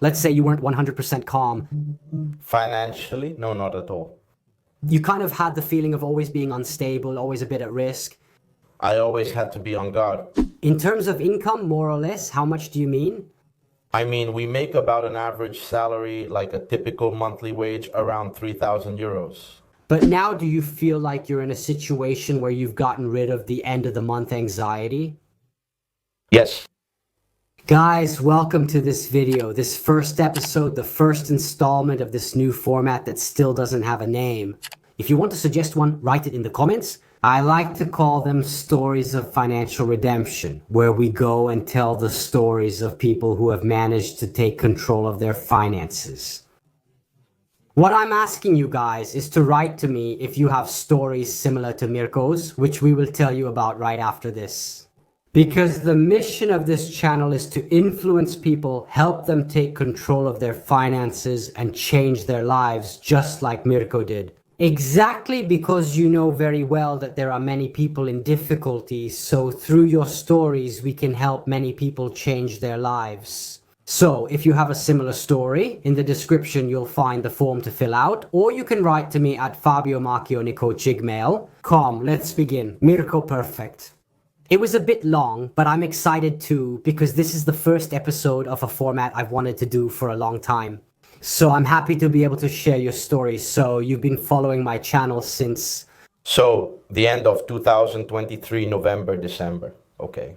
Let's say you weren't 100% calm. Financially? No, not at all. You kind of had the feeling of always being unstable, always a bit at risk. I always had to be on guard. In terms of income, more or less, how much do you mean? I mean, we make about an average salary, like a typical monthly wage, around 3,000 euros. But now do you feel like you're in a situation where you've gotten rid of the end of the month anxiety? Yes. Guys, welcome to this video, this first episode, the first installment of this new format that still doesn't have a name. If you want to suggest one, write it in the comments. I like to call them stories of financial redemption, where we go and tell the stories of people who have managed to take control of their finances. What I'm asking you guys is to write to me if you have stories similar to Mirko's, which we will tell you about right after this. Because the mission of this channel is to influence people, help them take control of their finances and change their lives just like Mirko did. Exactly because you know very well that there are many people in difficulty, so through your stories we can help many people change their lives. So if you have a similar story, in the description you'll find the form to fill out, or you can write to me at fabiomarchionico@gmail.com. Let's begin. Mirko perfect. It was a bit long, but I'm excited too, because this is the first episode of a format I've wanted to do for a long time. So I'm happy to be able to share your stories. So you've been following my channel since... So, the end of 2023, November, December. Okay.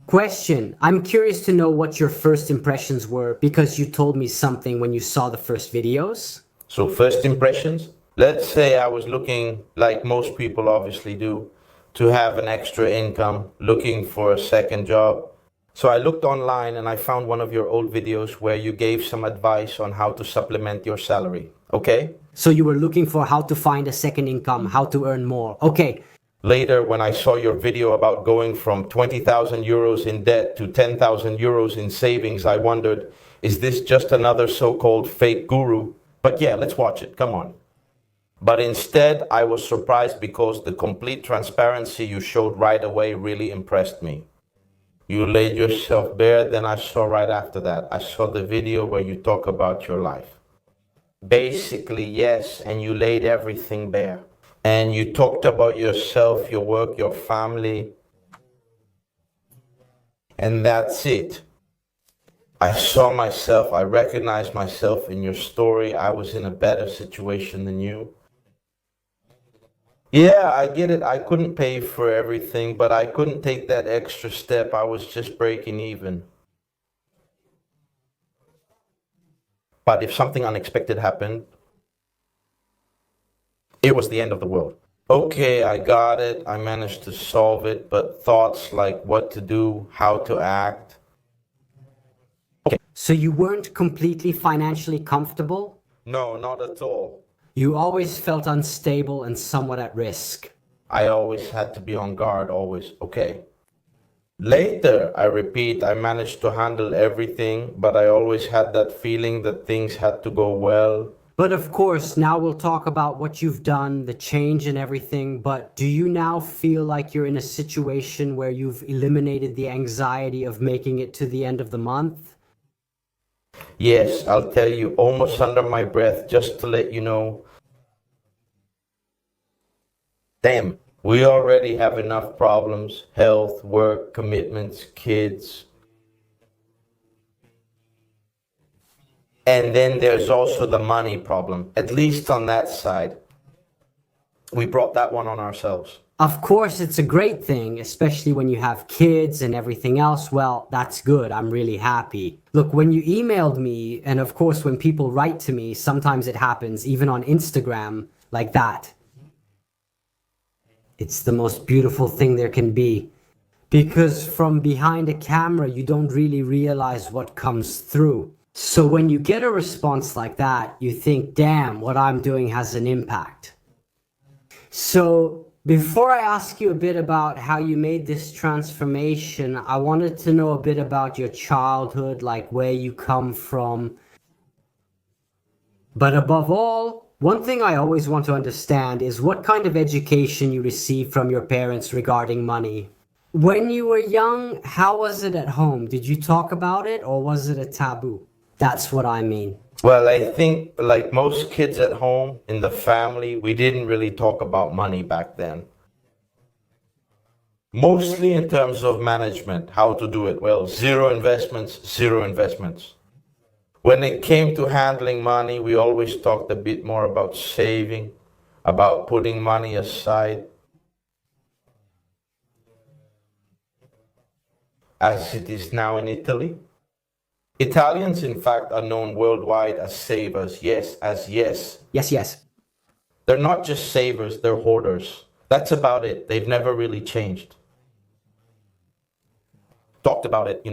Question. I'm curious to know what your first impressions were, because you told me something when you saw the first videos. So, first impressions? Let's say I was looking, like most people obviously do, to have an extra income, looking for a second job. So I looked online and I found one of your old videos where you gave some advice on how to supplement your salary, okay? So you were looking for how to find a second income, how to earn more, okay. Later, when I saw your video about going from 20,000 euros in debt to 10,000 euros in savings, I wondered, is this just another so-called fake guru? But yeah, let's watch it, come on. But instead, I was surprised because the complete transparency you showed right away really impressed me. You laid yourself bare, then I saw right after that. I saw the video where you talk about your life. Basically, yes, and you laid everything bare. And you talked about yourself, your work, your family. And that's it. I saw myself, I recognized myself in your story. I was in a better situation than you. Yeah, I get it. I couldn't pay for everything, but I couldn't take that extra step. I was just breaking even. But if something unexpected happened, it was the end of the world. Okay, I got it. I managed to solve it, but thoughts like what to do, how to act. Okay. So you weren't completely financially comfortable? No, not at all. You always felt unstable and somewhat at risk. I always had to be on guard, always. Okay. Later, I repeat, I managed to handle everything, but I always had that feeling that things had to go well. But of course, now we'll talk about what you've done, the change and everything, but do you now feel like you're in a situation where you've eliminated the anxiety of making it to the end of the month? Yes, I'll tell you, almost under my breath, just to let you know. Damn, we already have enough problems, health, work, commitments, kids. And then there's also the money problem, at least on that side. We brought that one on ourselves. Of course, it's a great thing, especially when you have kids and everything else. Well, that's good. I'm really happy. Look, when you emailed me, and of course, when people write to me, sometimes it happens, even on Instagram, like that. It's the most beautiful thing there can be. Because from behind a camera, you don't really realize what comes through. So when you get a response like that, you think, damn, what I'm doing has an impact. So before I ask you a bit about how you made this transformation, I wanted to know a bit about your childhood, like where you come from. But above all, one thing I always want to understand is what kind of education you received from your parents regarding money. When you were young, how was it at home? Did you talk about it or was it a taboo? That's what I mean. Well, I think like most kids at home in the family, we didn't really talk about money back then. Mostly in terms of management, how to do it well. Zero investments, zero investments. When it came to handling money, we always talked a bit more about saving, about putting money aside, as it is now in Italy. Italians, in fact, are known worldwide as savers. Yes. Yes, yes. They're not just savers, they're hoarders. That's about it. They've never really changed. Talked about it,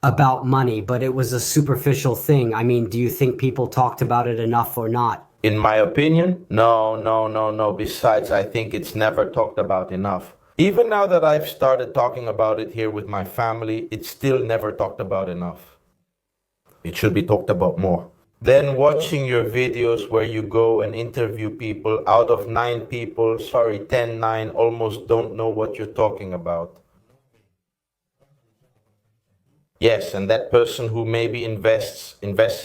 About money, but it was a superficial thing. I mean, do you think people talked about it enough or not? In my opinion, no. Besides, I think it's never talked about enough. Even now that I've started talking about it here with my family, it's still never talked about enough. It should be talked about more. Then watching your videos where you go and interview people, out of 9 people, 10, 9 almost don't know what you're talking about. Yes, and that person who maybe invests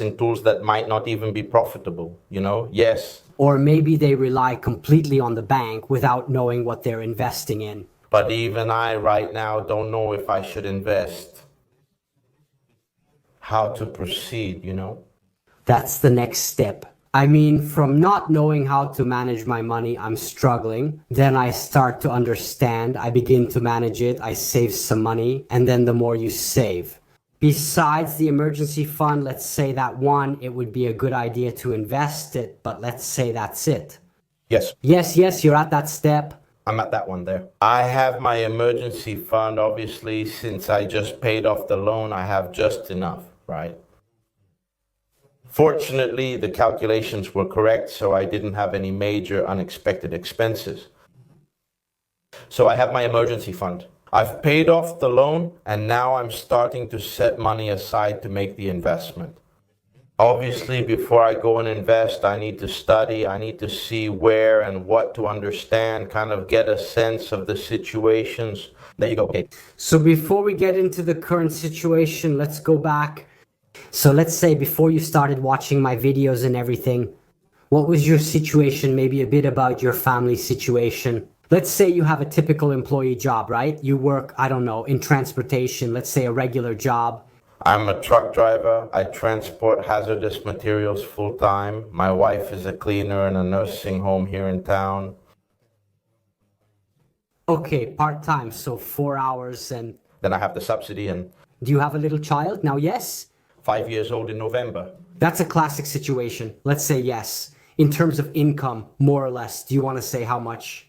in tools that might not even be profitable, yes. Or maybe they rely completely on the bank without knowing what they're investing in. But even I right now don't know if I should invest. How to proceed, That's the next step. I mean, from not knowing how to manage my money, I'm struggling. Then I start to understand. I begin to manage it. I save some money. And then the more you save. Besides the emergency fund, let's say that one, it would be a good idea to invest it, but let's say that's it. Yes. Yes, you're at that step. I'm at that one there. I have my emergency fund, obviously, since I just paid off the loan, I have just enough, right? Fortunately, the calculations were correct, so I didn't have any major unexpected expenses. So I have my emergency fund. I've paid off the loan, and now I'm starting to set money aside to make the investment. Obviously, before I go and invest, I need to study, I need to see where and what to understand, kind of get a sense of the situations. There you go. Okay. So before we get into the current situation, let's go back. So let's say before you started watching my videos and everything, what was your situation? Maybe a bit about your family situation. Let's say you have a typical employee job, right? You work, I don't know, in transportation, let's say a regular job. I'm a truck driver. I transport hazardous materials full time. My wife is a cleaner in a nursing home here in town. Okay, part-time, so 4 hours. And Then I have the subsidy and do you have a little child? Now, yes? 5 years old in November. That's a classic situation. Let's say yes. In terms of income, more or less, do you want to say how much?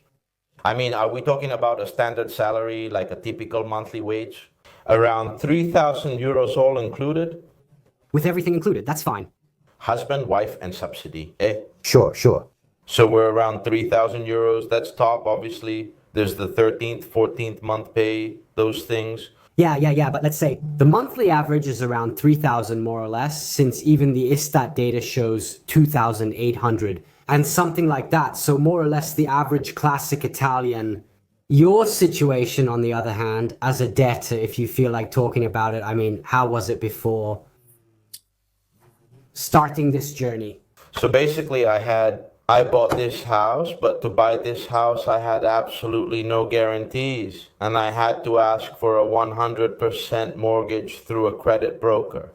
I mean, are we talking about a standard salary, like a typical monthly wage? Around 3,000 euros all included? With everything included, that's fine. Husband, wife, and subsidy, eh? Sure. So we're around 3,000 euros. That's top, obviously. There's the 13th, 14th month pay, those things. Yeah, but let's say the monthly average is around 3,000 more or less, since even the Istat data shows 2,800 and something like that. So more or less the average classic Italian. Your situation, on the other hand, as a debtor, if you feel like talking about it, I mean, how was it before starting this journey? So basically I bought this house, but to buy this house, I had absolutely no guarantees. And I had to ask for a 100% mortgage through a credit broker.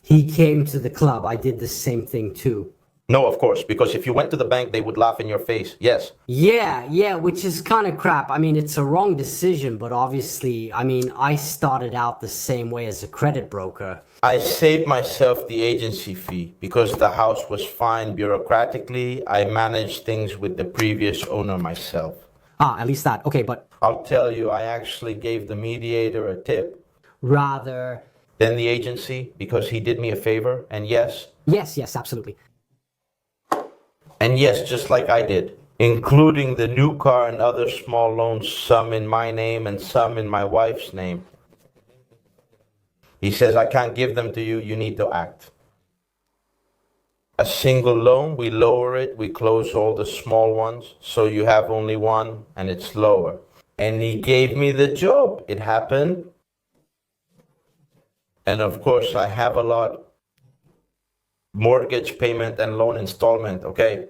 He came to the club. I did the same thing too. No, of course, because if you went to the bank, they would laugh in your face. Yes. Yeah, which is kind of crap. I mean, it's a wrong decision, but obviously, I mean, I started out the same way as a credit broker. I saved myself the agency fee because the house was fine bureaucratically. I managed things with the previous owner myself. At least that. Okay, but I'll tell you, I actually gave the mediator a tip. rather... Then the agency, because he did me a favor, and yes. Yes, absolutely. And yes, just like I did, including the new car and other small loans, some in my name and some in my wife's name. He says, I can't give them to you, you need to act. A single loan, we lower it, we close all the small ones, so you have only one and it's lower. And he gave me the job. It happened And of course, I have a lot mortgage payment and loan installment, okay?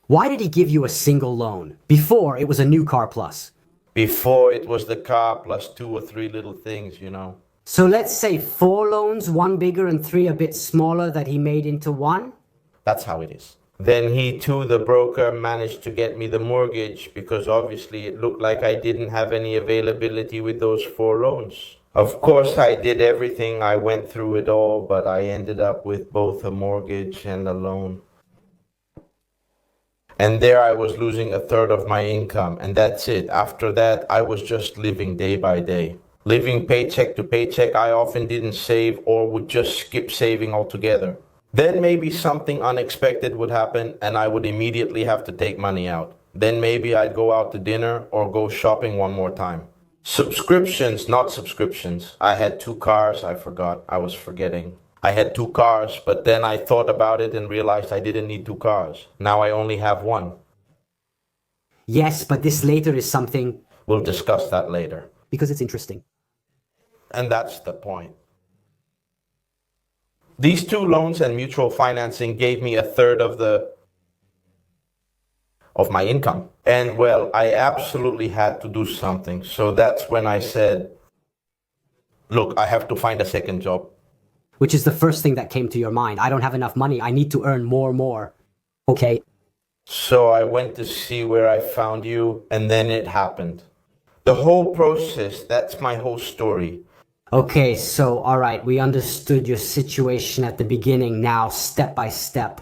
Why did he give you a single loan? Before, it was a new car plus. Before it was the car plus 2 or 3 little things, you know. So let's say 4 loans, 1 bigger and 3 a bit smaller that he made into one? That's how it is. Then he too, the broker, managed to get me the mortgage because obviously it looked like I didn't have any availability with those 4 loans. Of course, I did everything. I went through it all, but I ended up with both a mortgage and a loan. And there I was losing a third of my income, and that's it. After that, I was just living day by day. Living paycheck to paycheck, I often didn't save or would just skip saving altogether. Then maybe something unexpected would happen and I would immediately have to take money out. Then maybe I'd go out to dinner or go shopping one more time. Subscriptions, not subscriptions. I had 2 cars, I forgot, I was forgetting. I had 2 cars, but then I thought about it and realized I didn't need 2 cars. Now I only have 1. Yes, but this later is something... We'll discuss that later. Because it's interesting. And that's the point. These 2 loans and mutual financing gave me a third of my income. And well, I absolutely had to do something. So that's when I said, look, I have to find a second job. Which is the first thing that came to your mind. I don't have enough money. I need to earn more. Okay. So I went to see where I found you, and then it happened. The whole process, that's my whole story. Okay, so alright, we understood your situation at the beginning. Now, step by step.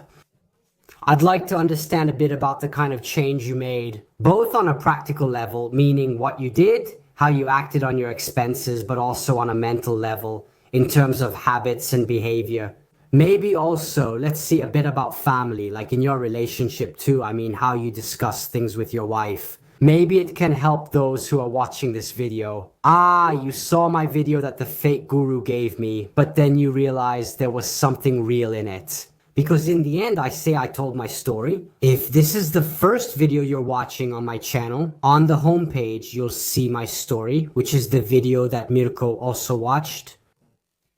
I'd like to understand a bit about the kind of change you made, both on a practical level, meaning what you did, how you acted on your expenses, but also on a mental level, in terms of habits and behavior. Maybe also, let's see a bit about family, like in your relationship too. I mean, how you discuss things with your wife. Maybe it can help those who are watching this video. You saw my video that the fake guru gave me, but then you realized there was something real in it. Because in the end, I say I told my story. If this is the first video you're watching on my channel, on the homepage, you'll see my story, which is the video that Mirko also watched.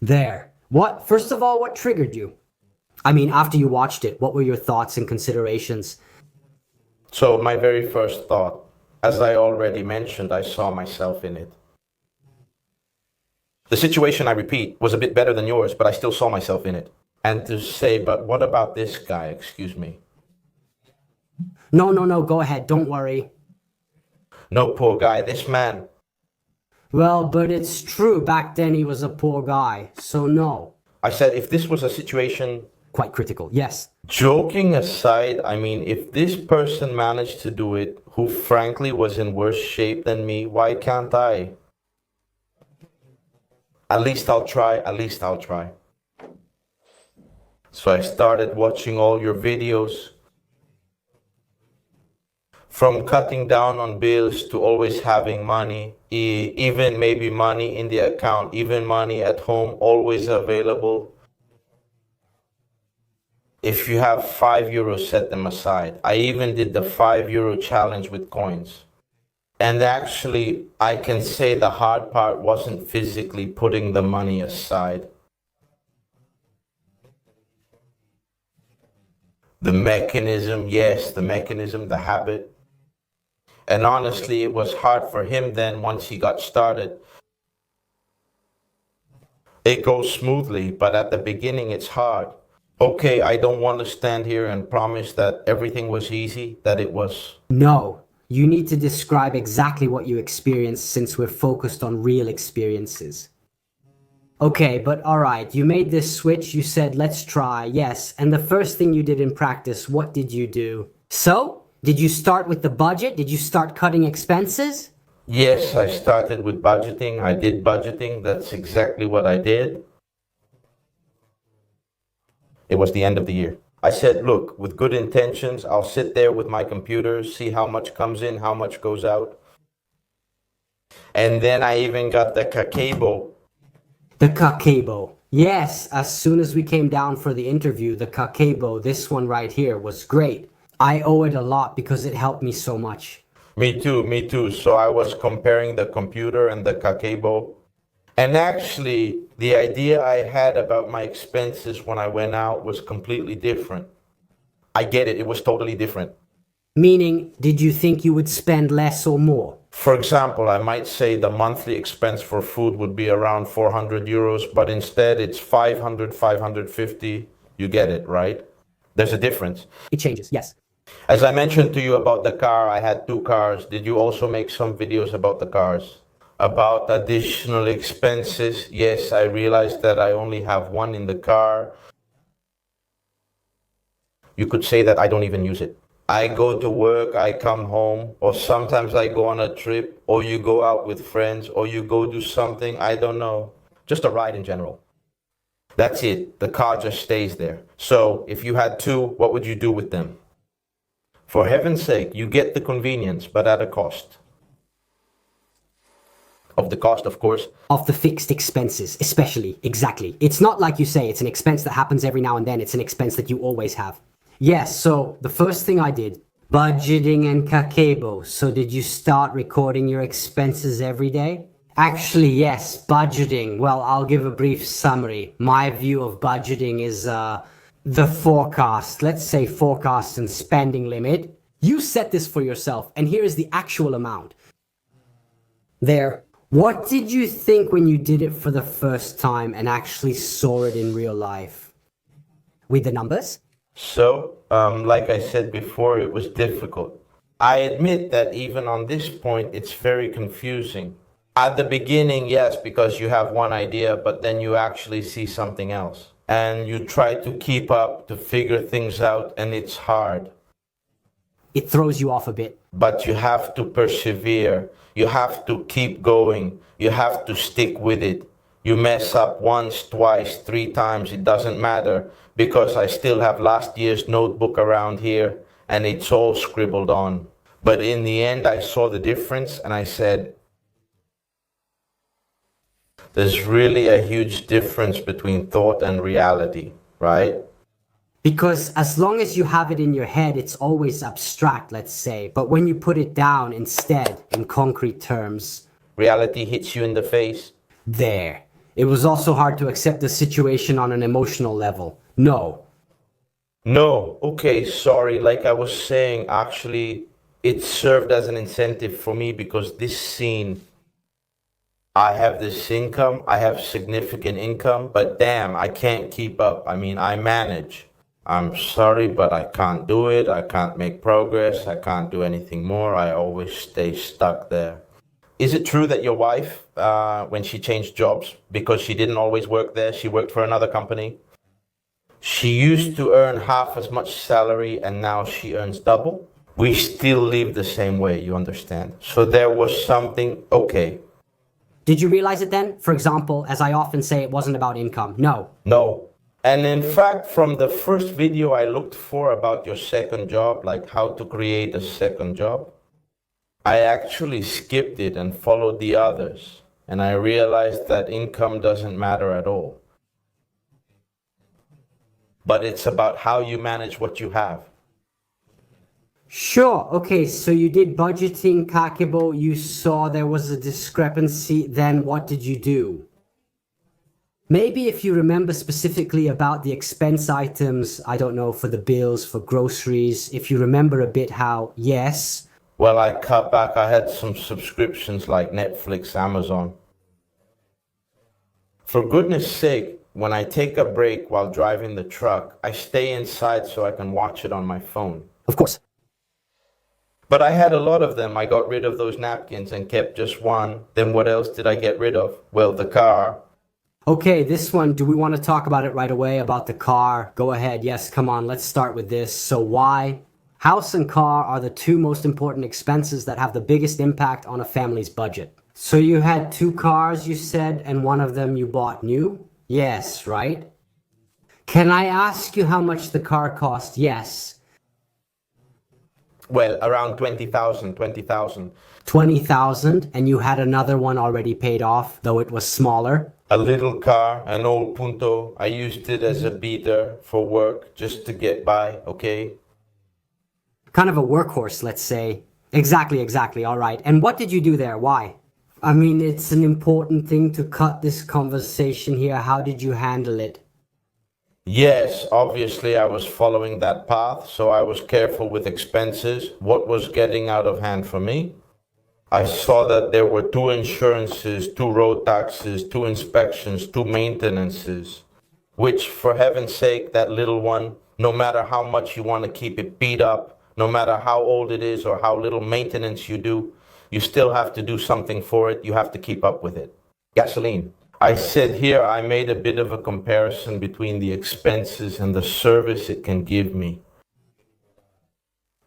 There. First of all, what triggered you? I mean, after you watched it, what were your thoughts and considerations? So my very first thought, as I already mentioned, I saw myself in it. The situation, I repeat, was a bit better than yours, but I still saw myself in it. And to say, but what about this guy? Excuse me. No, go ahead, don't worry. No, poor guy, this man. Well, but it's true, back then he was a poor guy, so no. I said, if this was a situation... Quite critical, yes. Joking aside, I mean, if this person managed to do it, who frankly was in worse shape than me, why can't I? At least I'll try. So I started watching all your videos. From cutting down on bills to always having money, even maybe money in the account, even money at home, always available. If you have €5, set them aside. I even did the €5 challenge with coins. And actually, I can say the hard part wasn't physically putting the money aside. The mechanism, yes, the habit. And honestly, it was hard for him then once he got started. It goes smoothly, but at the beginning it's hard. Okay, I don't want to stand here and promise that everything was easy, that it was. No, you need to describe exactly what you experienced since we're focused on real experiences. Okay, but alright, you made this switch, you said let's try, yes, and the first thing you did in practice, what did you do? So, did you start with the budget? Did you start cutting expenses? Yes, I started with budgeting. I did budgeting. That's exactly what I did. It was the end of the year. I said, look, with good intentions, I'll sit there with my computer, see how much comes in, how much goes out. And then I even got the Kakebo. The Kakebo. Yes, as soon as we came down for the interview, the Kakebo, this one right here, was great. I owe it a lot because it helped me so much. Me too. So I was comparing the computer and the Kakebo. And actually, the idea I had about my expenses when I went out was completely different. I get it, it was totally different. Meaning, did you think you would spend less or more? For example, I might say the monthly expense for food would be around 400 euros, but instead it's 500, 550. You get it, right? There's a difference. It changes, yes. As I mentioned to you about the car, I had two cars. Did you also make some videos about the cars? About additional expenses? Yes, I realized that I only have one in the car. You could say that I don't even use it. I go to work, I come home, or sometimes I go on a trip, or you go out with friends, or you go do something, I don't know. Just a ride in general. That's it. The car just stays there. So, if you had two, what would you do with them? For heaven's sake, you get the convenience, but at a cost. Of the cost, of course. Of the fixed expenses, especially, exactly. It's not like you say, it's an expense that happens every now and then, it's an expense that you always have. Yes, so the first thing I did, budgeting and kakebo. So did you start recording your expenses every day? Actually, yes, budgeting. Well, I'll give a brief summary. My view of budgeting is the forecast. Let's say forecast and spending limit. You set this for yourself, and here is the actual amount. There. What did you think when you did it for the first time and actually saw it in real life? With the numbers? So, like I said before, it was difficult. I admit that even on this point, it's very confusing. At the beginning, yes, because you have one idea, but then you actually see something else. And you try to keep up, to figure things out, and it's hard. It throws you off a bit. But you have to persevere. You have to keep going. You have to stick with it. You mess up once, twice, 3 times, it doesn't matter, because I still have last year's notebook around here and it's all scribbled on. But in the end, I saw the difference and I said, there's really a huge difference between thought and reality, right? Because as long as you have it in your head, it's always abstract, let's say. But when you put it down instead, in concrete terms, reality hits you in the face. There. It was also hard to accept the situation on an emotional level. No. No, okay, sorry. Like I was saying, actually, it served as an incentive for me because this scene, I have this income, I have significant income, but damn, I can't keep up. I mean, I manage. I'm sorry, but I can't do it. I can't make progress. I can't do anything more. I always stay stuck there. Is it true that your wife, when she changed jobs, because she didn't always work there, she worked for another company? She used to earn half as much salary and now she earns double? We still live the same way, you understand? So there was something, okay. Did you realize it then? For example, as I often say, it wasn't about income. No. No. And in fact, from the first video I looked for about your second job, like how to create a second job, I actually skipped it and followed the others, and I realized that income doesn't matter at all. But it's about how you manage what you have. Sure, okay, so you did budgeting, Kakebo, you saw there was a discrepancy, then what did you do? Maybe if you remember specifically about the expense items, I don't know, for the bills, for groceries, if you remember a bit how, yes, well, I cut back. I had some subscriptions like Netflix, Amazon. For goodness sake, when I take a break while driving the truck, I stay inside so I can watch it on my phone. Of course. But I had a lot of them. I got rid of those napkins and kept just one. Then what else did I get rid of? Well, the car. Okay, this one, do we want to talk about it right away, about the car? Go ahead, yes, come on, let's start with this. So why? House and car are the two most important expenses that have the biggest impact on a family's budget. So you had 2 cars, you said, and one of them you bought new? Yes, right? Can I ask you how much the car cost? Yes. Well, around 20,000. 20,000, and you had another one already paid off, though it was smaller? A little car, an old Punto. I used it as a beater for work, just to get by, okay? Kind of a workhorse, let's say. Exactly, all right. And what did you do there? Why? I mean, it's an important thing to cut this conversation here. How did you handle it? Yes, obviously I was following that path, so I was careful with expenses. What was getting out of hand for me? I saw that there were two insurances, two road taxes, two inspections, two maintenances, which, for heaven's sake, that little one, no matter how much you want to keep it beat up, no matter how old it is or how little maintenance you do, you still have to do something for it. You have to keep up with it. Gasoline. I said here I made a bit of a comparison between the expenses and the service it can give me.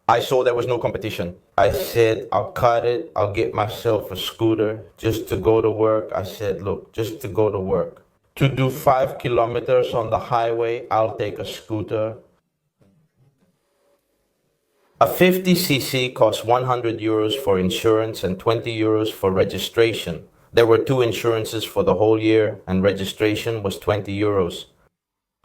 I saw there was no competition. I said, I'll cut it. I'll get myself a scooter just to go to work. I said, look, just to go to work. To do 5 kilometers on the highway, I'll take a scooter. A 50cc costs 100 euros for insurance and 20 euros for registration. There were two insurances for the whole year, and registration was 20 euros.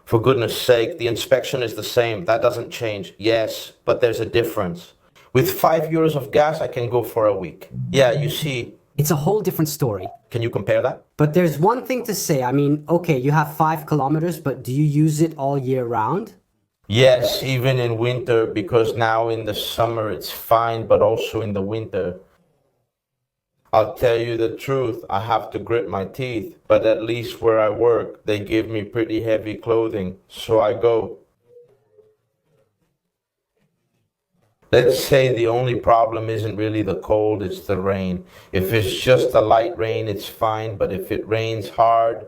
For goodness sake, the inspection is the same. That doesn't change. Yes, but there's a difference. With 5 euros of gas, I can go for a week. Yeah, you see. It's a whole different story. Can you compare that? But there's one thing to say. I mean, okay, you have 5 kilometers, but do you use it all year round? Yes, even in winter, because now in the summer it's fine, but also in the winter. I'll tell you the truth, I have to grit my teeth, but at least where I work, they give me pretty heavy clothing, so I go. Let's say the only problem isn't really the cold, it's the rain. If it's just a light rain, it's fine, but if it rains hard,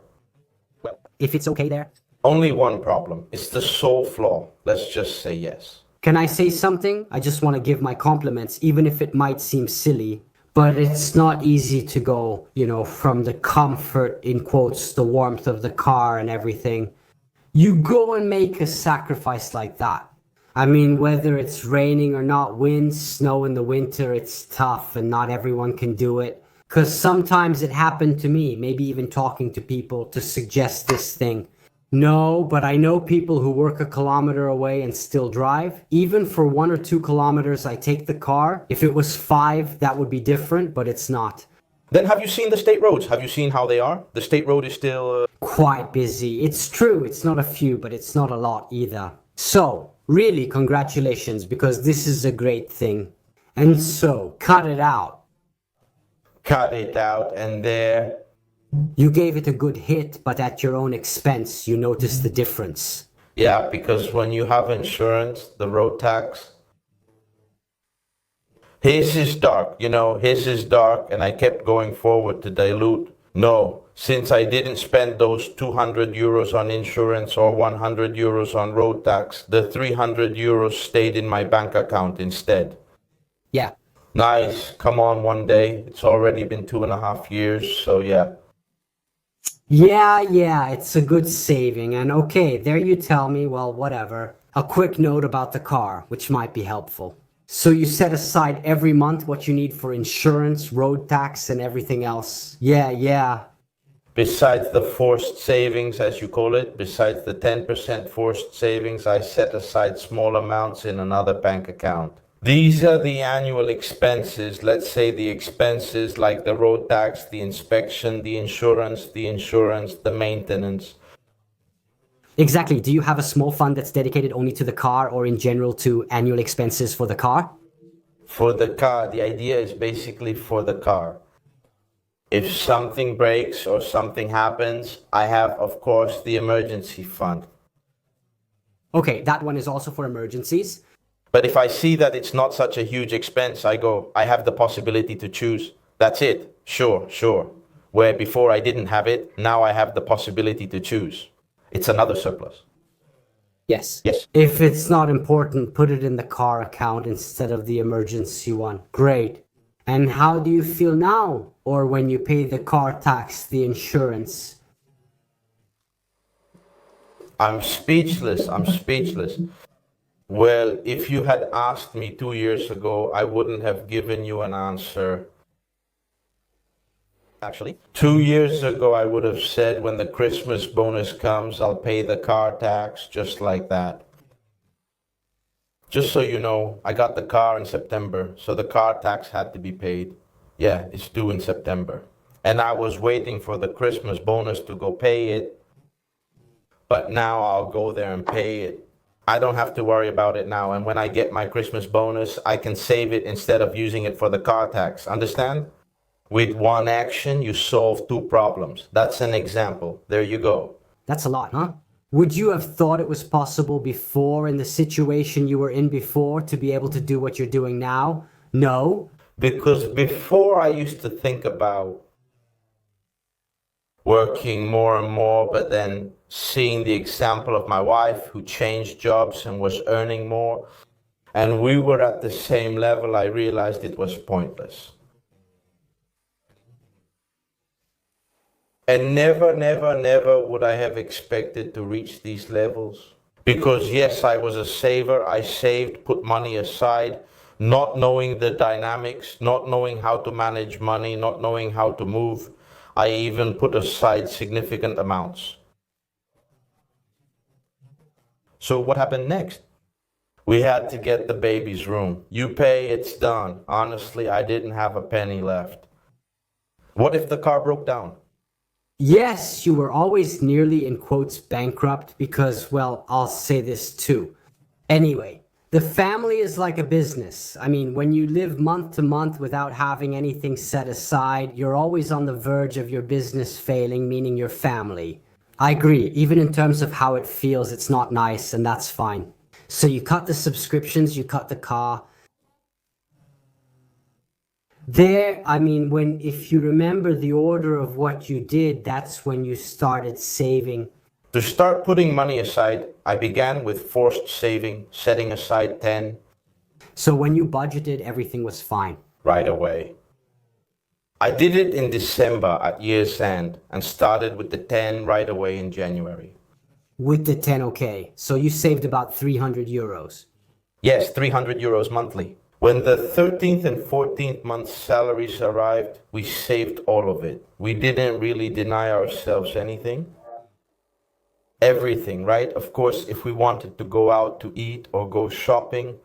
well, If it's okay there? only one problem. It's the sole flaw. Let's just say yes. Can I say something? I just want to give my compliments, even if it might seem silly. But it's not easy to go, from the comfort, in quotes, the warmth of the car and everything. You go and make a sacrifice like that. I mean, whether it's raining or not, wind, snow in the winter, it's tough and not everyone can do it. Because sometimes it happened to me, maybe even talking to people to suggest this thing. No, but I know people who work a kilometer away and still drive. Even for 1 or 2 kilometers, I take the car. If it was 5, that would be different, but it's not. Then have you seen the state roads? Have you seen how they are? The state road is still... Quite busy. It's true, it's not a few, but it's not a lot either. So, really, congratulations, because this is a great thing. And so, cut it out. Cut it out, and there... You gave it a good hit, but at your own expense, you noticed the difference. Yeah, because when you have insurance, the road tax... His is dark, his is dark, and I kept going forward to dilute. No, since I didn't spend those 200 euros on insurance or 100 euros on road tax, the 300 euros stayed in my bank account instead. Yeah. Nice, come on one day. It's already been 2.5 years, so yeah. Yeah, it's a good saving. And okay, there you tell me, well, whatever. A quick note about the car, which might be helpful. So you set aside every month what you need for insurance, road tax, and everything else. Yeah. Besides the forced savings, as you call it, besides the 10% forced savings, I set aside small amounts in another bank account. These are the annual expenses. Let's say the expenses like the road tax, the inspection, the insurance, the maintenance. Exactly. Do you have a small fund that's dedicated only to the car or in general to annual expenses for the car? For the car, the idea is basically for the car. If something breaks or something happens, I have, of course, the emergency fund. Okay, that one is also for emergencies. But if I see that it's not such a huge expense, I have the possibility to choose. That's it. Sure. Where before I didn't have it, now I have the possibility to choose. It's another surplus. Yes. Yes. If it's not important, put it in the car account instead of the emergency one. Great. And how do you feel now? Or when you pay the car tax, the insurance? I'm speechless. Well, if you had asked me 2 years ago, I wouldn't have given you an answer. Actually, 2 years ago, I would have said when the Christmas bonus comes, I'll pay the car tax, just like that. Just so you know, I got the car in September, so the car tax had to be paid. Yeah, it's due in September. And I was waiting for the Christmas bonus to go pay it, but now I'll go there and pay it. I don't have to worry about it now. And when I get my Christmas bonus, I can save it instead of using it for the car tax. Understand? With one action, you solve two problems. That's an example. There you go. That's a lot, huh? Would you have thought it was possible before, in the situation you were in before, to be able to do what you're doing now? No? Because before I used to think about working more and more, but then seeing the example of my wife who changed jobs and was earning more, and we were at the same level, I realized it was pointless. And never, never, never would I have expected to reach these levels. Because yes, I was a saver. I saved, put money aside, not knowing the dynamics, not knowing how to manage money, not knowing how to move. I even put aside significant amounts. So what happened next? We had to get the baby's room. You pay, it's done. Honestly, I didn't have a penny left. What if the car broke down? Yes, you were always nearly, in quotes, bankrupt because, well, I'll say this too. Anyway, the family is like a business. I mean, when you live month to month without having anything set aside, you're always on the verge of your business failing, meaning your family. I agree, even in terms of how it feels, it's not nice, and that's fine. So you cut the subscriptions, you cut the car. There, I mean, if you remember the order of what you did, that's when you started saving. To start putting money aside, I began with forced saving, setting aside 10. So when you budgeted, everything was fine. Right away. I did it in December at year's end and started with the 10 right away in January. With the 10, okay. So you saved about 300 euros. Yes, 300 euros monthly. When the 13th and 14th month's salaries arrived, we saved all of it. We didn't really deny ourselves anything. Everything, right? Of course, if we wanted to go out to eat or go shopping,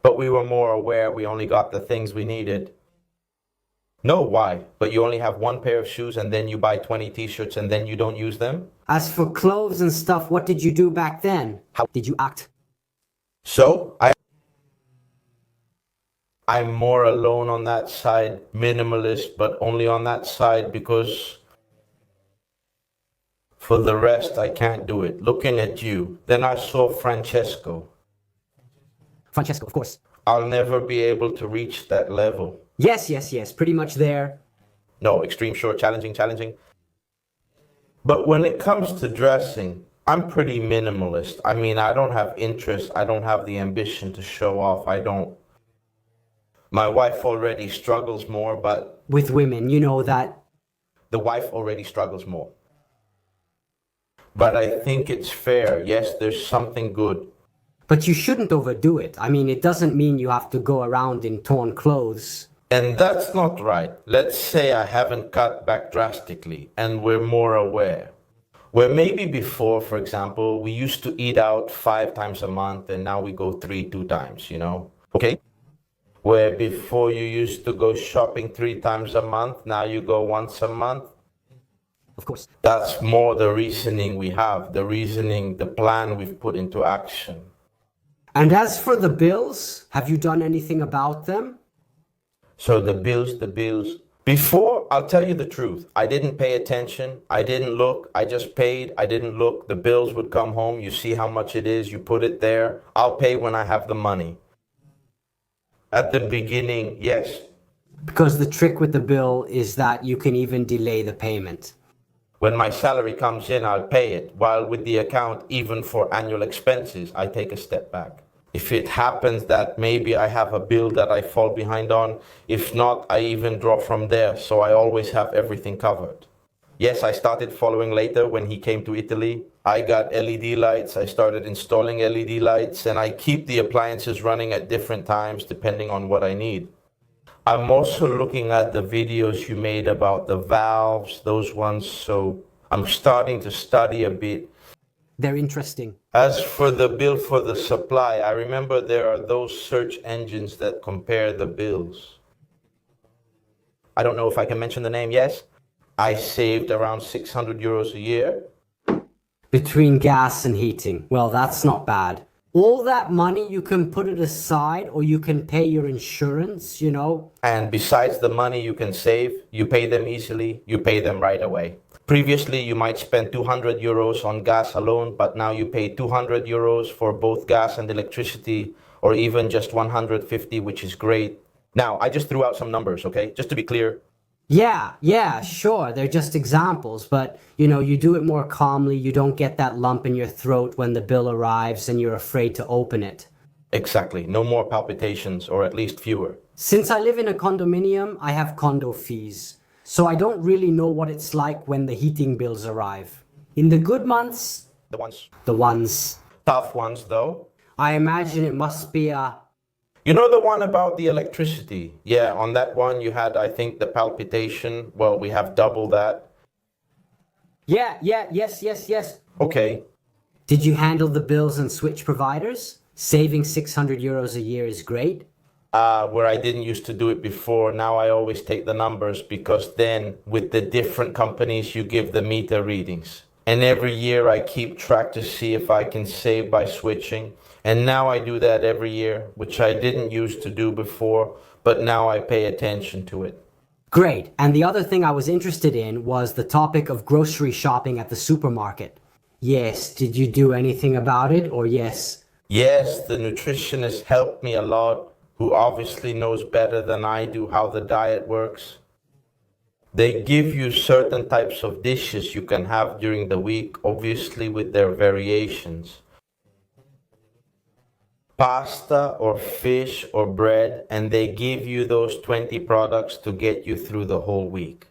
but we were more aware we only got the things we needed. No, why? But you only have one pair of shoes and then you buy 20 t-shirts and then you don't use them? As for clothes and stuff, what did you do back then? How did you act? So, I'm more alone on that side, minimalist, but only on that side because for the rest, I can't do it. Looking at you, then I saw Francesco. Francesco, of course. I'll never be able to reach that level. Yes, pretty much there. No, extreme short, challenging. But when it comes to dressing, I'm pretty minimalist. I mean, I don't have interest. I don't have the ambition to show off. My wife already struggles more, but... With women, you know that. The wife already struggles more. But I think it's fair. Yes, there's something good. But you shouldn't overdo it. I mean, it doesn't mean you have to go around in torn clothes. And that's not right. Let's say I haven't cut back drastically and we're more aware. Where maybe before, for example, we used to eat out 5 times a month and now we go 2 times, you know? Okay? Where before you used to go shopping 3 times a month, now you go once a month. Of course. That's more the reasoning we have, the plan we've put into action. And as for the bills, have you done anything about them? So the bills. Before, I'll tell you the truth, I didn't pay attention. I didn't look. I just paid. I didn't look. The bills would come home. You see how much it is. You put it there. I'll pay when I have the money. At the beginning, yes. Because the trick with the bill is that you can even delay the payment. When my salary comes in, I'll pay it. While with the account, even for annual expenses, I take a step back. If it happens that maybe I have a bill that I fall behind on, if not, I even draw from there, so I always have everything covered. Yes, I started following later when he came to Italy. I got LED lights, I started installing LED lights, and I keep the appliances running at different times depending on what I need. I'm also looking at the videos you made about the valves, those ones, so I'm starting to study a bit. They're interesting. As for the bill for the supply, I remember there are those search engines that compare the bills. I don't know if I can mention the name, yes. I saved around 600 euros a year. Between gas and heating. Well, that's not bad. All that money, you can put it aside or you can pay your insurance, you know. And besides the money you can save, you pay them easily, you pay them right away. Previously, you might spend 200 euros on gas alone, but now you pay 200 euros for both gas and electricity, or even just 150, which is great. Now, I just threw out some numbers, okay? Just to be clear. Yeah, sure. They're just examples, but you know, you do it more calmly. You don't get that lump in your throat when the bill arrives and you're afraid to open it. Exactly. No more palpitations, or at least fewer. Since I live in a condominium, I have condo fees. So I don't really know what it's like when the heating bills arrive. In the good months, the ones. Tough ones, though. I imagine it must be a... You know the one about the electricity? Yeah, on that one you had, I think, the palpitation. Well, we have double that. Yes. Okay. Did you handle the bills and switch providers? Saving 600 euros a year is great. Where I didn't used to do it before, now I always take the numbers, because then with the different companies you give the meter readings. And every year I keep track to see if I can save by switching. And now I do that every year, which I didn't used to do before, but now I pay attention to it. Great. And the other thing I was interested in was the topic of grocery shopping at the supermarket. Yes, did you do anything about it, or yes? Yes, the nutritionist helped me a lot, who obviously knows better than I do how the diet works. They give you certain types of dishes you can have during the week, obviously with their variations. Pasta or fish or bread, and they give you those 20 products to get you through the whole week.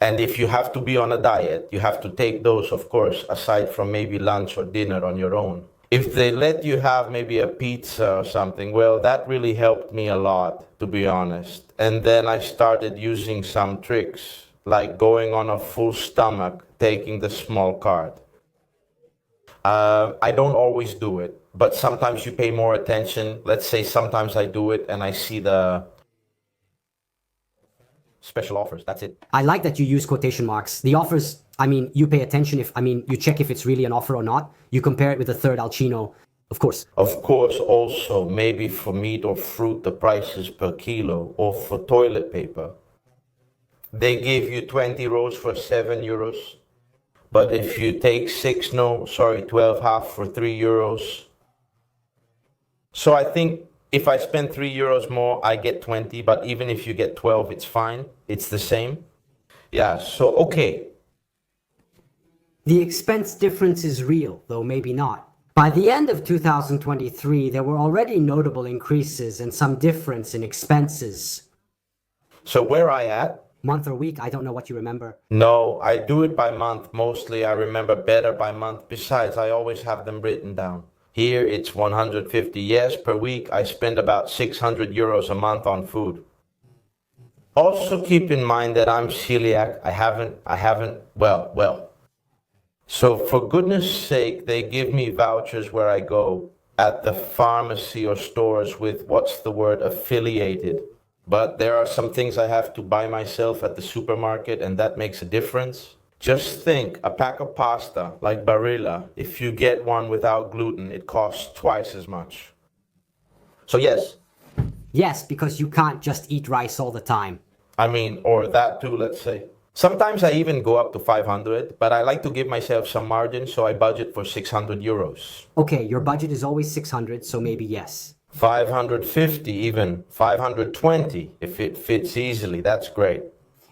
And if you have to be on a diet, you have to take those, of course, aside from maybe lunch or dinner on your own. If they let you have maybe a pizza or something, well, that really helped me a lot, to be honest. And then I started using some tricks, like going on a full stomach, taking the small card. I don't always do it, but sometimes you pay more attention. Let's say sometimes I do it and I see the special offers. That's it. I like that you use quotation marks. The offers, you pay attention you check if it's really an offer or not. You compare it with the third Alcino, of course. Of course, also, maybe for meat or fruit, the prices per kilo, or for toilet paper. They give you 20 rolls for 7 euros. But if you take 12 half for 3 euros. So I think if I spend 3 euros more, I get 20, but even if you get 12, it's fine. It's the same. Yeah, so okay. The expense difference is real, though maybe not. By the end of 2023, there were already notable increases and some difference in expenses. So where I at? Month or week, I don't know what you remember. No, I do it by month. Mostly I remember better by month. Besides, I always have them written down. Here it's 150. Yes, per week I spend about 600 euros a month on food. Also keep in mind that I'm celiac. I haven't, well. So for goodness sake, they give me vouchers where I go at the pharmacy or stores with, affiliated. But there are some things I have to buy myself at the supermarket, and that makes a difference. Just think, a pack of pasta, like Barilla, if you get one without gluten, it costs twice as much. So yes. Yes, because you can't just eat rice all the time. Or that too, let's say. Sometimes I even go up to 500, but I like to give myself some margin, so I budget for 600 euros. Okay, your budget is always 600, so maybe yes. 550 even, 520 if it fits easily, that's great.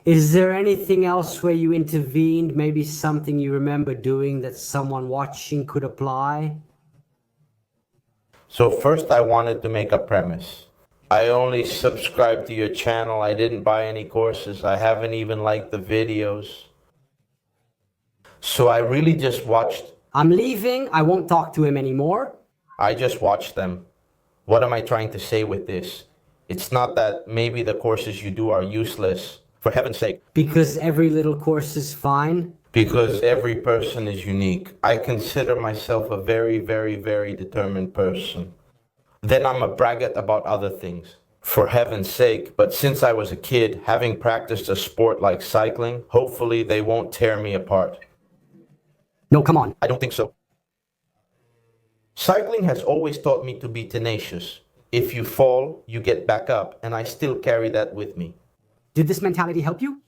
Is there anything else where you intervened, maybe something you remember doing that someone watching could apply? So first I wanted to make a premise. I only subscribed to your channel, I didn't buy any courses, I haven't even liked the videos. So I really just watched. I'm leaving, I won't talk to him anymore. I just watched them. What am I trying to say with this? It's not that maybe the courses you do are useless, for heaven's sake. Because every little course is fine? Because every person is unique. I consider myself a very, very, very determined person. Then I'm a braggart about other things. For heaven's sake, but since I was a kid, having practiced a sport like cycling, hopefully they won't tear me apart. No, come on. I don't think so. Cycling has always taught me to be tenacious. If you fall, you get back up, and I still carry that with me. Did this mentality help you?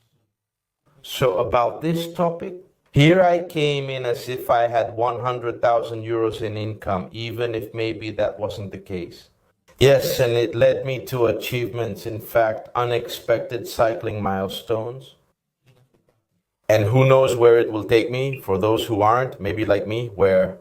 So about this topic, here I came in as if I had 100,000 euros in income, even if maybe that wasn't the case. Yes, and it led me to achievements, in fact, unexpected cycling milestones. And who knows where it will take me, for those who aren't, maybe like me, where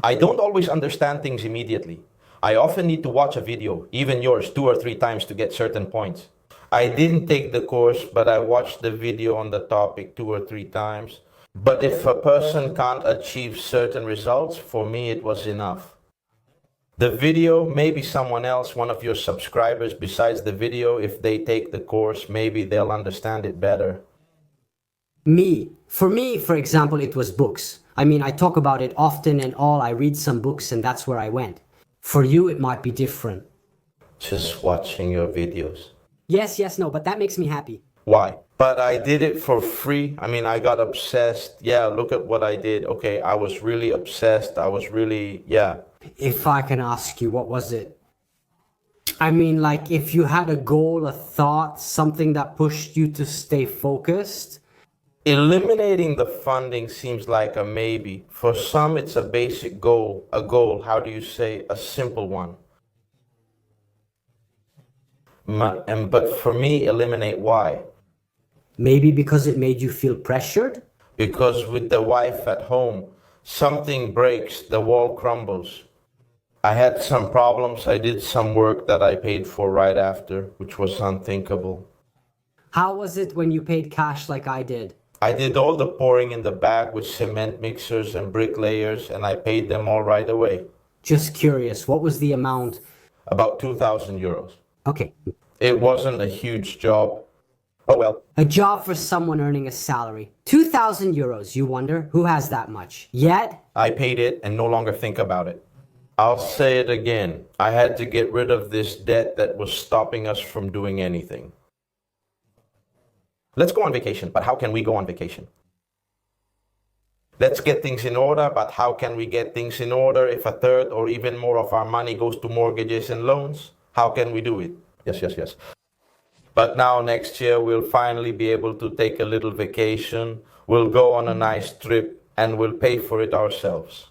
I don't always understand things immediately. I often need to watch a video, even yours, 2 or 3 times to get certain points. I didn't take the course, but I watched the video on the topic 2 or 3 times. But if a person can't achieve certain results, for me it was enough. The video, maybe someone else, one of your subscribers besides the video, if they take the course, maybe they'll understand it better. For me, for example, it was books. I mean, I talk about it often and all. I read some books and that's where I went. For you, it might be different. Just watching your videos. Yes, no, but that makes me happy. Why? But I did it for free. I mean, I got obsessed. Yeah, look at what I did. Okay, I was really obsessed. Yeah. If I can ask you, what was it? I mean, like, if you had a goal, a thought, something that pushed you to stay focused. Eliminating the funding seems like a maybe. For some, it's a basic goal. A goal, how do you say, a simple one. But for me, eliminate why? Maybe because it made you feel pressured? Because with the wife at home, something breaks, the wall crumbles. I had some problems. I did some work that I paid for right after, which was unthinkable. How was it when you paid cash like I did? I did all the pouring in the bag with cement mixers and bricklayers, and I paid them all right away. Just curious, what was the amount? About 2,000 euros. Okay. It wasn't a huge job. Oh well. A job for someone earning a salary. 2,000 euros, you wonder? Who has that much? Yet? I paid it and no longer think about it. I'll say it again. I had to get rid of this debt that was stopping us from doing anything. Let's go on vacation, but how can we go on vacation? Let's get things in order, but how can we get things in order if a third or even more of our money goes to mortgages and loans? How can we do it? Yes. But now next year we'll finally be able to take a little vacation. We'll go on a nice trip and we'll pay for it ourselves.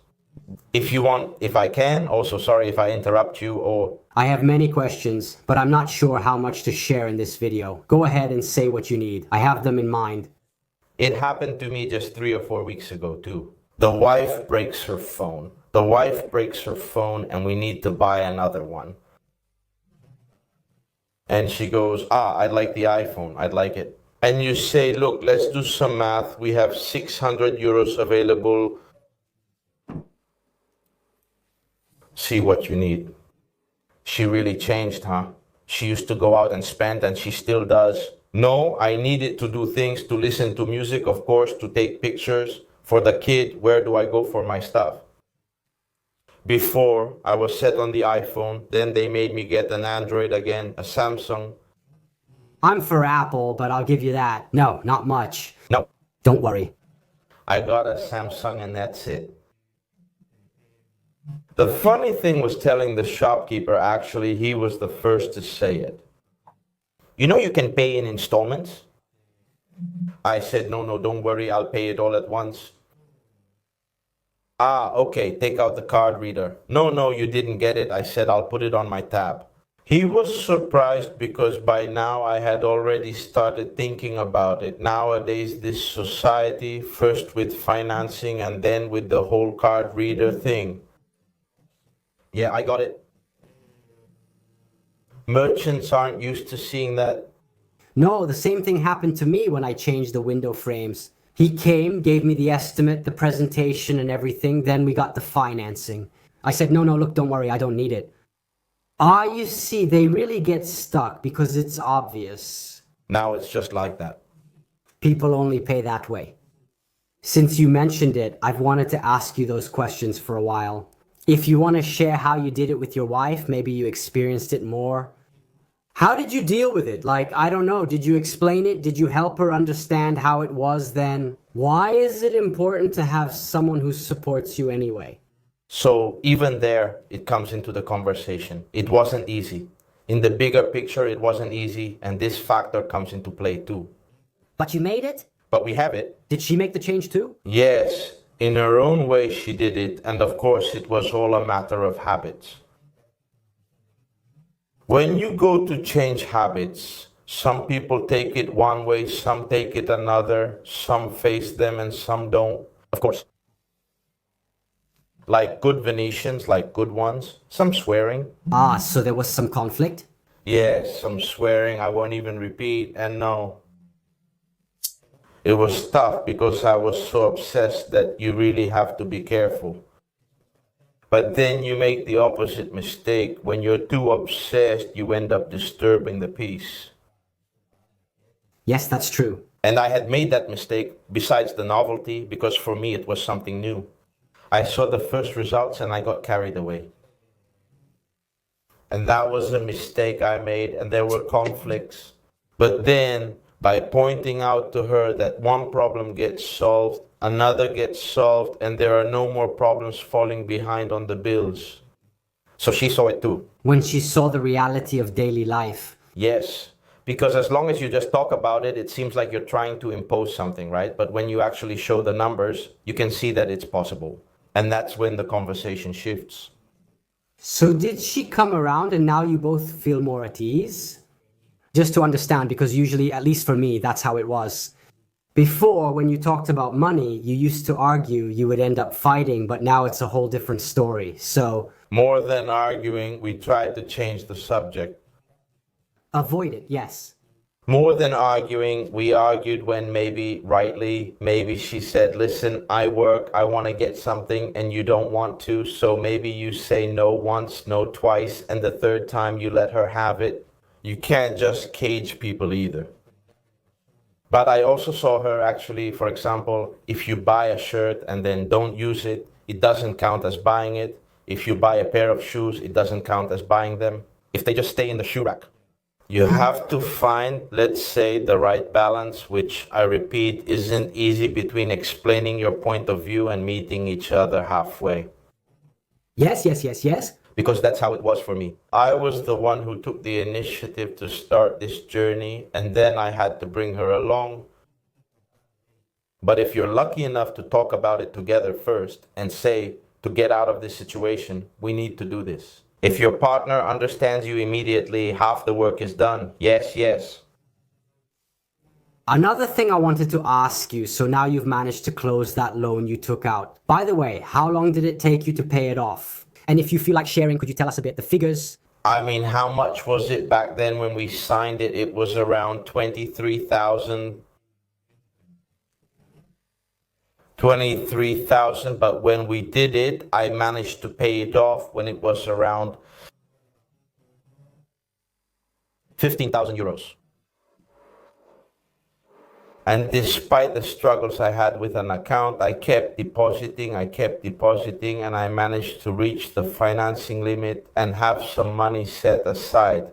If you want, if I can, also sorry if I interrupt you or... I have many questions, but I'm not sure how much to share in this video. Go ahead and say what you need. I have them in mind. It happened to me just 3 or 4 weeks ago too. The wife breaks her phone. And we need to buy another one. And she goes, I'd like the iPhone. I'd like it. And you say, look, let's do some math. We have 600 euros available. See what you need. She really changed, huh? She used to go out and spend and she still does. No, I needed to do things, to listen to music, of course, to take pictures. For the kid, where do I go for my stuff? Before, I was set on the iPhone, then they made me get an Android again, a Samsung. I'm for Apple, but I'll give you that. No, not much. No. Don't worry. I got a Samsung and that's it. The funny thing was telling the shopkeeper, actually, he was the first to say it. You know you can pay in installments? I said, no, don't worry, I'll pay it all at once. Okay, take out the card reader. No, you didn't get it. I said, I'll put it on my tab. He was surprised because by now I had already started thinking about it. Nowadays, this society, first with financing and then with the whole card reader thing. Yeah, I got it. Merchants aren't used to seeing that. No, the same thing happened to me when I changed the window frames. He came, gave me the estimate, the presentation and everything, then we got the financing. I said, no, look, don't worry, I don't need it. You see, they really get stuck because it's obvious. Now it's just like that. People only pay that way. Since you mentioned it, I've wanted to ask you those questions for a while. If you want to share how you did it with your wife, maybe you experienced it more. How did you deal with it? Like, I don't know, did you explain it? Did you help her understand how it was then? Why is it important to have someone who supports you anyway? So even there, it comes into the conversation. It wasn't easy. In the bigger picture, it wasn't easy, and this factor comes into play too. But you made it? But we have it. Did she make the change too? Yes, in her own way she did it, and of course it was all a matter of habits. When you go to change habits, some people take it one way, some take it another, some face them and some don't. Of course. Like good Venetians, like good ones, some swearing. Ah, so there was some conflict? Yes, some swearing, I won't even repeat, and no. It was tough because I was so obsessed that you really have to be careful. But then you make the opposite mistake. When you're too obsessed, you end up disturbing the peace. Yes, that's true. And I had made that mistake besides the novelty, because for me it was something new. I saw the first results and I got carried away. And that was a mistake I made, and there were conflicts. But then, by pointing out to her that one problem gets solved, another gets solved, and there are no more problems falling behind on the bills. So she saw it too. When she saw the reality of daily life. Yes, because as long as you just talk about it, it seems like you're trying to impose something, right? But when you actually show the numbers, you can see that it's possible. And that's when the conversation shifts. So did she come around and now you both feel more at ease? Just to understand, because usually, at least for me, that's how it was. Before, when you talked about money, you used to argue, you would end up fighting, but now it's a whole different story. So, More than arguing, we tried to change the subject. avoid it, yes. More than arguing, we argued when maybe she said, listen, I work, I want to get something, and you don't want to, so maybe you say no once, no twice, and the third time you let her have it. You can't just cage people either. But I also saw her actually, for example, if you buy a shirt and then don't use it, it doesn't count as buying it. If you buy a pair of shoes, it doesn't count as buying them. If they just stay in the shoe rack. You have to find, let's say, the right balance, which I repeat, isn't easy, between explaining your point of view and meeting each other halfway. Yes. Because that's how it was for me. I was the one who took the initiative to start this journey, and then I had to bring her along. But if you're lucky enough to talk about it together first and say, to get out of this situation, we need to do this. If your partner understands you immediately, half the work is done. Yes. Another thing I wanted to ask you, so now you've managed to close that loan you took out. By the way, how long did it take you to pay it off? And if you feel like sharing, could you tell us a bit the figures? I mean, how much was it back then when we signed it? It was around 23,000. 23,000, but when we did it, I managed to pay it off when it was around 15,000 euros. And despite the struggles I had with an account, I kept depositing, and I managed to reach the financing limit and have some money set aside.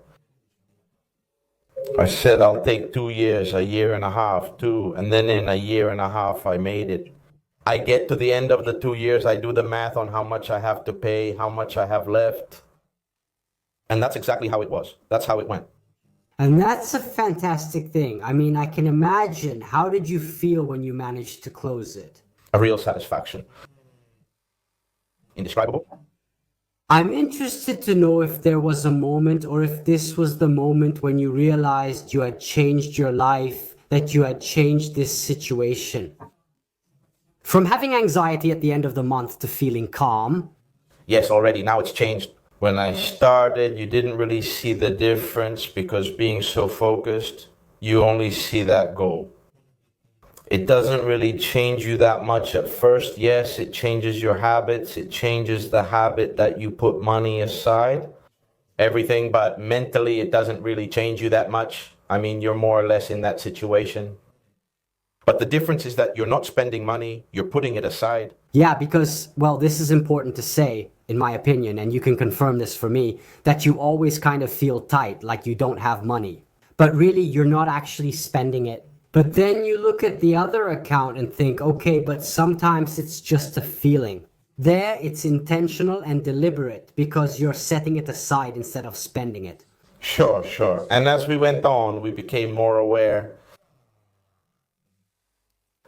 I said, I'll take 2 years, a year and a half, too, and then in a year and a half, I made it. I get to the end of the 2 years, I do the math on how much I have to pay, how much I have left. And that's exactly how it was. That's how it went. And that's a fantastic thing. I mean, I can imagine. How did you feel when you managed to close it? A real satisfaction. Indescribable. I'm interested to know if there was a moment, or if this was the moment when you realized you had changed your life, that you had changed this situation. From having anxiety at the end of the month to feeling calm. Yes, already. Now it's changed. When I started, you didn't really see the difference because being so focused, you only see that goal. It doesn't really change you that much at first. Yes, it changes your habits. It changes the habit that you put money aside. Everything, but mentally, it doesn't really change you that much. I mean, you're more or less in that situation. But the difference is that you're not spending money, you're putting it aside. Yeah, because, well, this is important to say, in my opinion, and you can confirm this for me, that you always kind of feel tight, like you don't have money. But really, you're not actually spending it. But then you look at the other account and think, okay, but sometimes it's just a feeling. There, it's intentional and deliberate because you're setting it aside instead of spending it. Sure, sure. And as we went on, we became more aware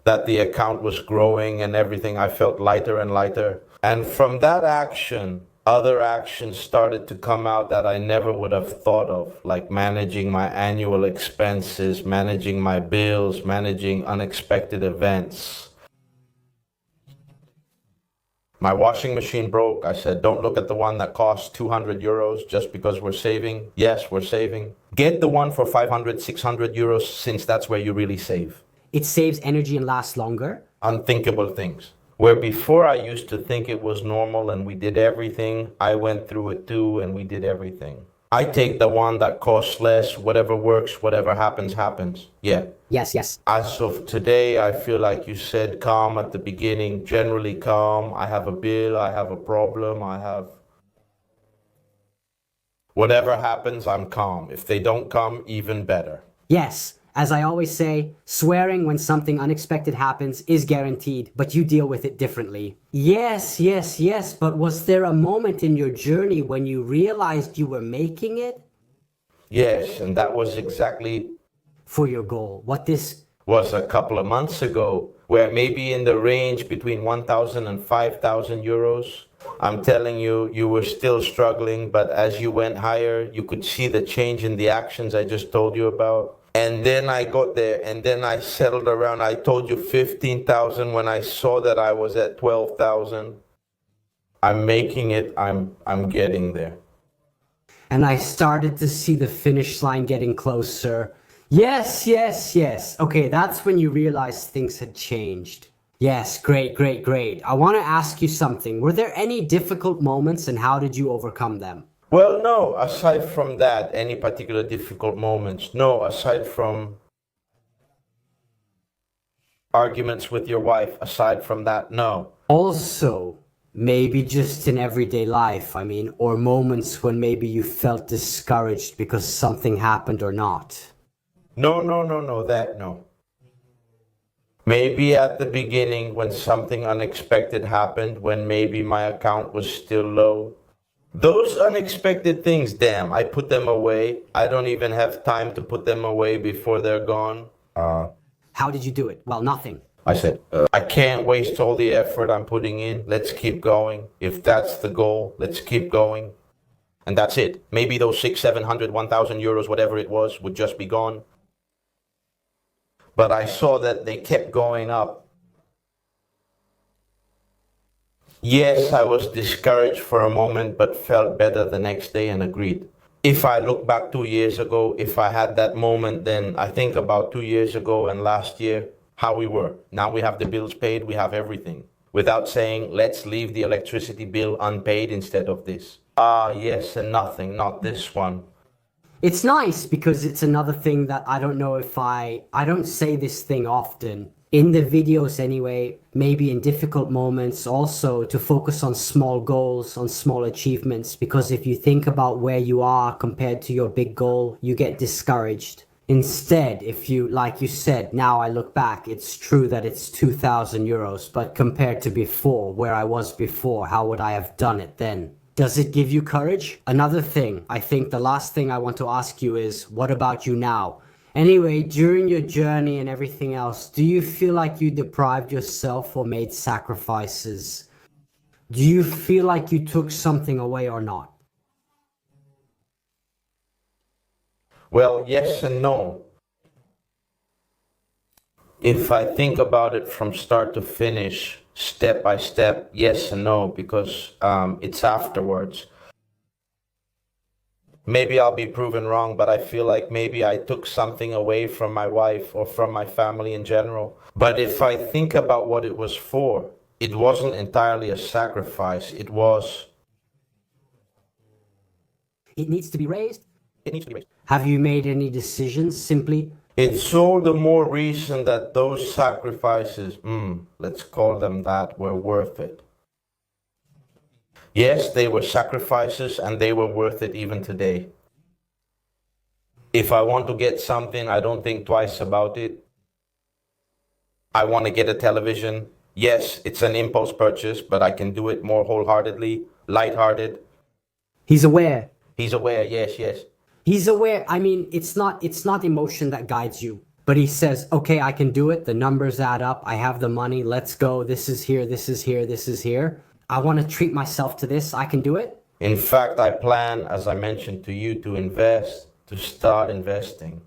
that the account was growing and everything. I felt lighter and lighter. And from that action, other actions started to come out that I never would have thought of, like managing my annual expenses, managing my bills, managing unexpected events. My washing machine broke. I said, don't look at the one that costs 200 euros just because we're saving. Yes, we're saving. Get the one for 500, 600 euros, since that's where you really save. It saves energy and lasts longer. Unthinkable things. Where before I used to think it was normal and we did everything, I went through it too and we did everything. I take the one that costs less, whatever works, whatever happens, happens. Yeah. Yes, yes. As of today, I feel like you said calm at the beginning, generally calm. I have a bill, I have a problem, I have... Whatever happens, I'm calm. If they don't come, even better. Yes. As I always say, swearing when something unexpected happens is guaranteed, but you deal with it differently. Yes, yes, yes, but was there a moment in your journey when you realized you were making it? Yes, and that was exactly... For your goal. What this... was a couple of months ago, where maybe in the range between 1,000 and 5,000 euros. I'm telling you, you were still struggling, but as you went higher, you could see the change in the actions I just told you about. And then I got there, and then I settled around. I told you 15,000 when I saw that I was at 12,000. I'm making it. I'm getting there. And I started to see the finish line getting closer. Yes, yes, yes. Okay, that's when you realized things had changed. Yes, great, great, great. I want to ask you something. Were there any difficult moments and how did you overcome them? Well, no, aside from that, any particular difficult moments? No, aside from arguments with your wife, aside from that, no. Also, maybe just in everyday life, or moments when maybe you felt discouraged because something happened or not. No, no. Maybe at the beginning when something unexpected happened, when maybe my account was still low. Those unexpected things, damn, I put them away. I don't even have time to put them away before they're gone. How did you do it? Well, nothing. I said, I can't waste all the effort I'm putting in. Let's keep going. If that's the goal, let's keep going. And that's it. Maybe those 600, 700, 1,000 euros, whatever it was, would just be gone. But I saw that they kept going up. Yes, I was discouraged for a moment, but felt better the next day and agreed. If I look back 2 years ago, if I had that moment, then I think about 2 years ago and last year, how we were. Now we have the bills paid, we have everything. Without saying, let's leave the electricity bill unpaid instead of this. Yes, and nothing, not this one. It's nice because it's another thing that I don't know if I don't say this thing often. In the videos anyway, maybe in difficult moments also to focus on small goals, on small achievements, because if you think about where you are compared to your big goal, you get discouraged. Instead, if you, like you said, now I look back, it's true that it's 2,000 euros, but compared to before, where I was before, how would I have done it then? Does it give you courage? Another thing, I think the last thing I want to ask you is, what about you now? Anyway, during your journey and everything else, do you feel like you deprived yourself or made sacrifices? Do you feel like you took something away or not? Well, yes and no. If I think about it from start to finish, step by step, yes and no, because it's afterwards. Maybe I'll be proven wrong, but I feel like maybe I took something away from my wife or from my family in general. But if I think about what it was for, it wasn't entirely a sacrifice. It was... It needs to be raised? It needs to be raised. Have you made any decisions simply? It's all the more reason that those sacrifices, let's call them that, were worth it. Yes, they were sacrifices and they were worth it even today. If I want to get something, I don't think twice about it. I want to get a television. Yes, it's an impulse purchase, but I can do it more wholeheartedly, lighthearted. He's aware. He's aware, yes, yes. He's aware. I mean, it's not emotion that guides you. But he says, okay, I can do it. The numbers add up. I have the money. Let's go. This is here. This is here. This is here. I want to treat myself to this. I can do it. In fact, I plan, as I mentioned to you, to invest, to start investing.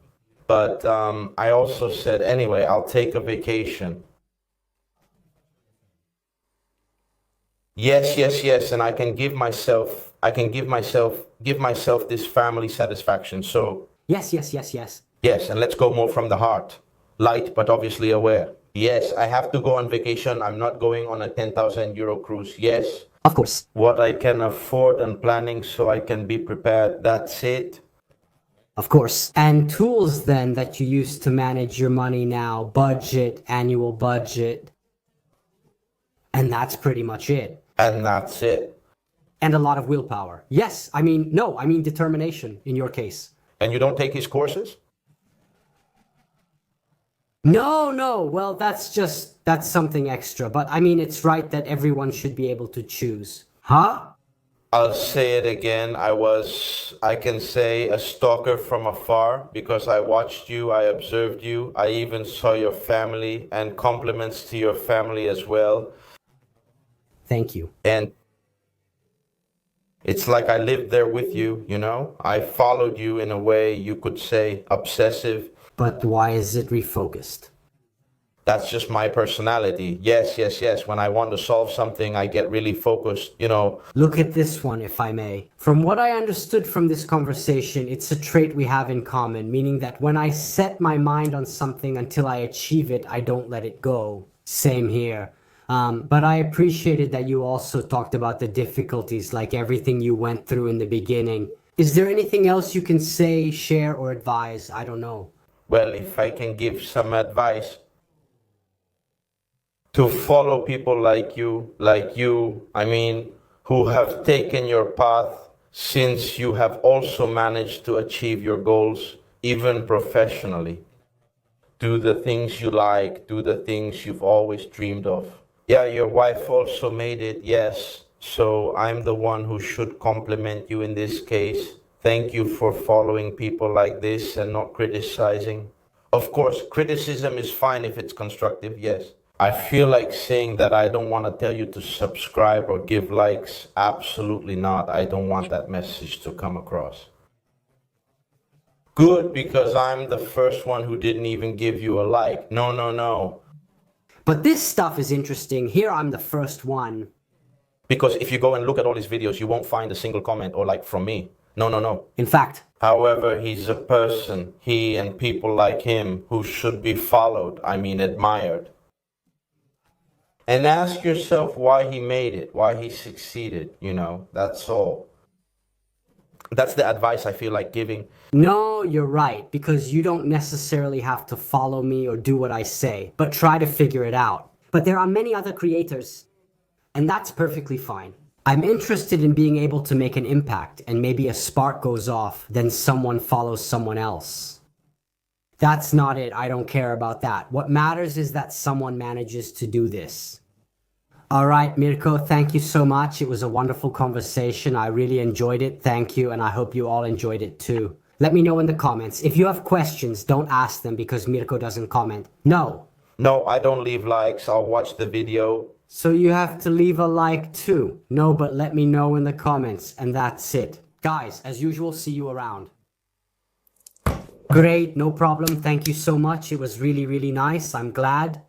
But I also said, anyway, I'll take a vacation. Yes, yes, yes. And I can give myself this family satisfaction. So Yes, yes, yes, yes. yes, and let's go more from the heart. Light, but obviously aware. Yes, I have to go on vacation. I'm not going on a 10,000 euro cruise. Yes. Of course. What I can afford and planning so I can be prepared. That's it. Of course. And tools then that you use to manage your money now, budget, annual budget. And that's pretty much it. And that's it. And a lot of willpower. Yes, I mean determination in your case. And you don't take his courses? No. Well, that's something extra. But I mean, it's right that everyone should be able to choose. Huh? I'll say it again. I can say, a stalker from afar because I watched you, I observed you, I even saw your family, and compliments to your family as well. Thank you. And it's like I lived there with you, you know? I followed you in a way you could say obsessive. But why is it refocused? That's just my personality. Yes. When I want to solve something, I get really focused, you know. Look at this one, if I may. From what I understood from this conversation, it's a trait we have in common, meaning that when I set my mind on something until I achieve it, I don't let it go. Same here. But I appreciated that you also talked about the difficulties, like everything you went through in the beginning. Is there anything else you can say, share, or advise? I don't know. Well, if I can give some advice, to follow people like you, I mean, who have taken your path since you have also managed to achieve your goals, even professionally. Do the things you like, do the things you've always dreamed of. Yeah, your wife also made it, yes. So I'm the one who should compliment you in this case. Thank you for following people like this and not criticizing. Of course, criticism is fine if it's constructive, yes. I feel like saying that I don't want to tell you to subscribe or give likes. Absolutely not. I don't want that message to come across. Good, because I'm the first one who didn't even give you a like. No. But this stuff is interesting. Here I'm the first one. Because if you go and look at all his videos, you won't find a single comment or like from me. No. In fact. However, he's a person, he and people like him, who should be followed, admired. And ask yourself why he made it, why he succeeded, that's all. That's the advice I feel like giving. No, you're right, because you don't necessarily have to follow me or do what I say, but try to figure it out. But there are many other creators, and that's perfectly fine. I'm interested in being able to make an impact, and maybe a spark goes off, then someone follows someone else. That's not it, I don't care about that. What matters is that someone manages to do this. Alright, Mirko, thank you so much. It was a wonderful conversation. I really enjoyed it. Thank you, and I hope you all enjoyed it too. Let me know in the comments. If you have questions, don't ask them because Mirko doesn't comment. No, I don't leave likes. I'll watch the video. So you have to leave a like too. No, but let me know in the comments, and that's it. Guys, as usual, see you around. Great, no problem. Thank you so much. It was really, really nice. I'm glad.